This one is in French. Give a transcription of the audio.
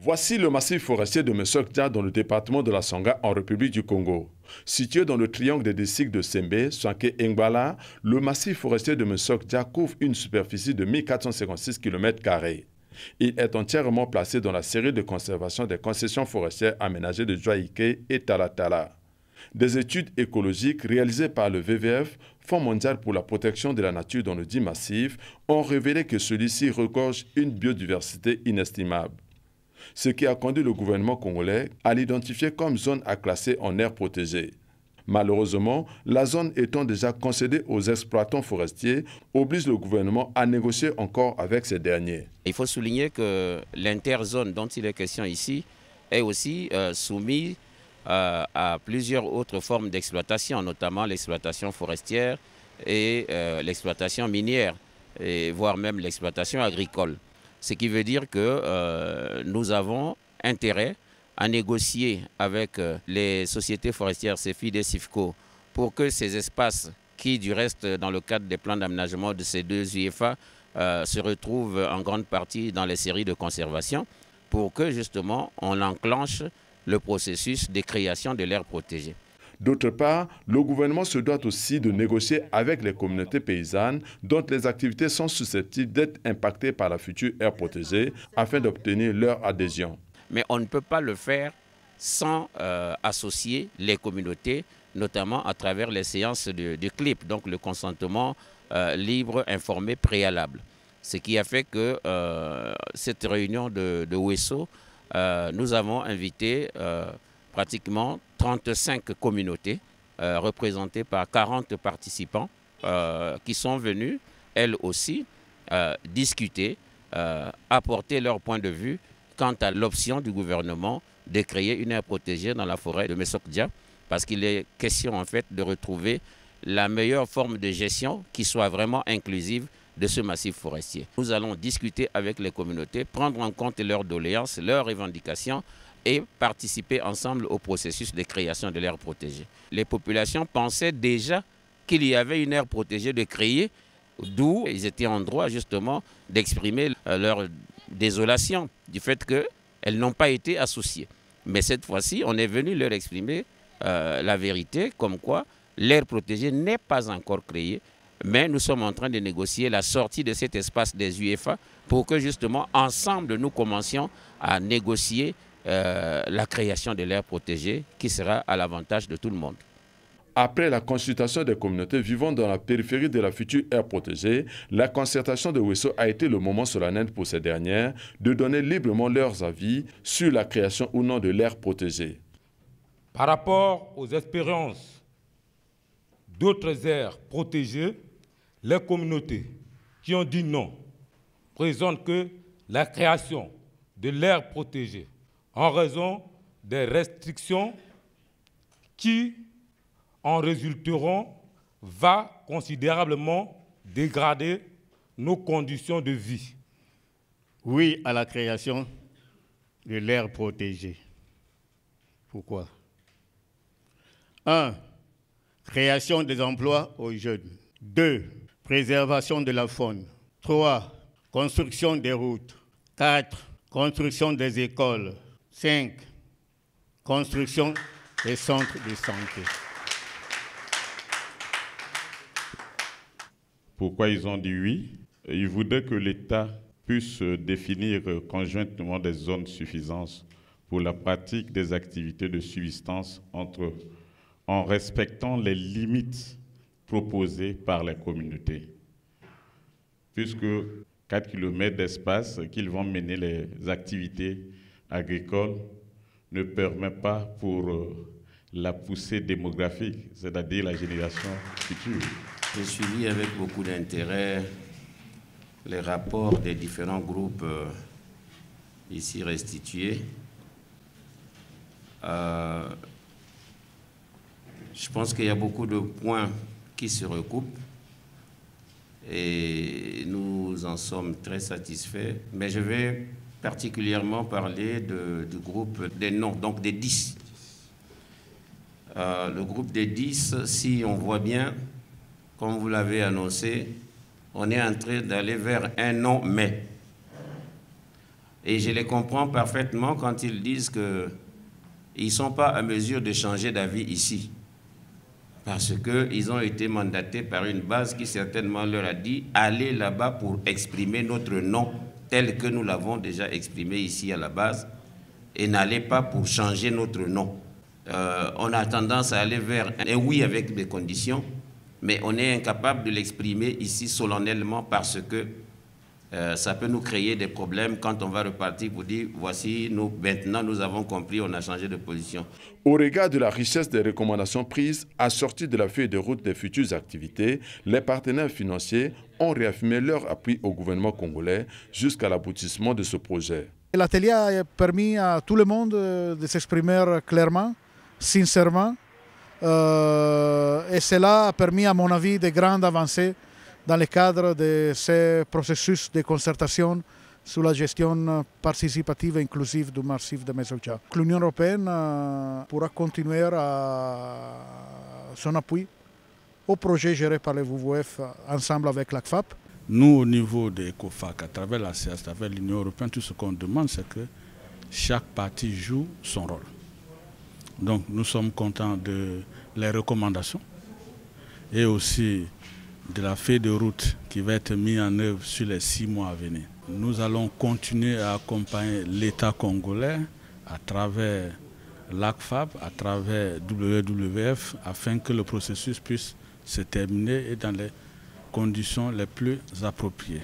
Voici le massif forestier de Mesokdia dans le département de la Songa en République du Congo. Situé dans le triangle des districts de Sembe, Sanké et Ngbala, le massif forestier de Mesokdia couvre une superficie de 1456 km². Il est entièrement placé dans la série de conservation des concessions forestières aménagées de Djoaïké et Talatala. Des études écologiques réalisées par le WWF, Fonds mondial pour la protection de la nature dans le dit massif, ont révélé que celui-ci regorge une biodiversité inestimable. Ce qui a conduit le gouvernement congolais à l'identifier comme zone à classer en aire protégée. Malheureusement, la zone étant déjà concédée aux exploitants forestiers, oblige le gouvernement à négocier encore avec ces derniers. Il faut souligner que l'interzone dont il est question ici est aussi soumise à plusieurs autres formes d'exploitation, notamment l'exploitation forestière et l'exploitation minière, et voire même l'exploitation agricole. Ce qui veut dire que nous avons intérêt à négocier avec les sociétés forestières CEFID et CIFCO pour que ces espaces qui, du reste, dans le cadre des plans d'aménagement de ces deux UFA, se retrouvent en grande partie dans les séries de conservation, pour que justement on enclenche le processus de création de l'aire protégée. D'autre part, le gouvernement se doit aussi de négocier avec les communautés paysannes dont les activités sont susceptibles d'être impactées par la future aire protégée afin d'obtenir leur adhésion. Mais on ne peut pas le faire sans associer les communautés, notamment à travers les séances de CLIP, donc le consentement libre, informé, préalable. Ce qui a fait que cette réunion de Wesso, nous avons invité pratiquement 35 communautés représentées par 40 participants qui sont venus, elles aussi, discuter, apporter leur point de vue quant à l'option du gouvernement de créer une aire protégée dans la forêt de Mesokdia, parce qu'il est question en fait de retrouver la meilleure forme de gestion qui soit vraiment inclusive de ce massif forestier. Nous allons discuter avec les communautés, prendre en compte leurs doléances, leurs revendications et participer ensemble au processus de création de l'aire protégée. Les populations pensaient déjà qu'il y avait une aire protégée de créer, d'où ils étaient en droit justement d'exprimer leur désolation du fait qu'elles n'ont pas été associées. Mais cette fois-ci, on est venu leur exprimer la vérité, comme quoi l'aire protégée n'est pas encore créée, mais nous sommes en train de négocier la sortie de cet espace des UFA pour que justement, ensemble, nous commencions à négocier la création de l'aire protégée qui sera à l'avantage de tout le monde. Après la consultation des communautés vivant dans la périphérie de la future aire protégée, la concertation de Wesso a été le moment solennel pour ces dernières de donner librement leurs avis sur la création ou non de l'aire protégée. Par rapport aux expériences d'autres aires protégées, les communautés qui ont dit non présentent que la création de l'aire protégée en raison des restrictions qui en résulteront va considérablement dégrader nos conditions de vie. Oui à la création de l'aire protégée. Pourquoi? 1. Création des emplois aux jeunes. 2. Préservation de la faune. 3. Construction des routes. 4. Construction des écoles. 5. Construction des centres de santé. Pourquoi ils ont dit oui? Ils voudraient que l'État puisse définir conjointement des zones suffisantes pour la pratique des activités de subsistance en respectant les limites proposées par les communautés. Puisque 4 km d'espace qu'ils vont mener les activités agricoles ne permet pas pour la poussée démographique, c'est-à-dire la génération future. J'ai suivi avec beaucoup d'intérêt les rapports des différents groupes ici restitués. Je pense qu'il y a beaucoup de points qui se recoupent et nous en sommes très satisfaits. Mais je vais particulièrement parler du groupe des noms, donc des 10. Le groupe des 10, si on voit bien, comme vous l'avez annoncé, on est en train d'aller vers un non mais. Et je les comprends parfaitement quand ils disent qu'ils ne sont pas à mesure de changer d'avis ici. Parce qu'ils ont été mandatés par une base qui certainement leur a dit « Allez là-bas pour exprimer notre non tel que nous l'avons déjà exprimé ici à la base et n'allez pas pour changer notre non. » On a tendance à aller vers un oui avec des conditions, mais on est incapable de l'exprimer ici solennellement parce que ça peut nous créer des problèmes quand on va repartir pour dire voici, maintenant nous avons compris, on a changé de position. Au regard de la richesse des recommandations prises, assorties de la feuille de route des futures activités, les partenaires financiers ont réaffirmé leur appui au gouvernement congolais jusqu'à l'aboutissement de ce projet. L'atelier a permis à tout le monde de s'exprimer clairement, sincèrement, et cela a permis à mon avis de grandes avancées dans le cadre de ce processus de concertation sur la gestion participative et inclusive du massif de Mesolja. L'Union européenne pourra continuer son appui au projet géré par le WWF ensemble avec l'ACFAP. Nous, au niveau de ECOFAC, à travers la CES, à travers l'Union européenne, tout ce qu'on demande, c'est que chaque partie joue son rôle. Donc nous sommes contents de les recommandations et aussi de la feuille de route qui va être mise en œuvre sur les 6 mois à venir. Nous allons continuer à accompagner l'État congolais à travers l'ACFAP, à travers WWF, afin que le processus puisse se terminer et dans les conditions les plus appropriées.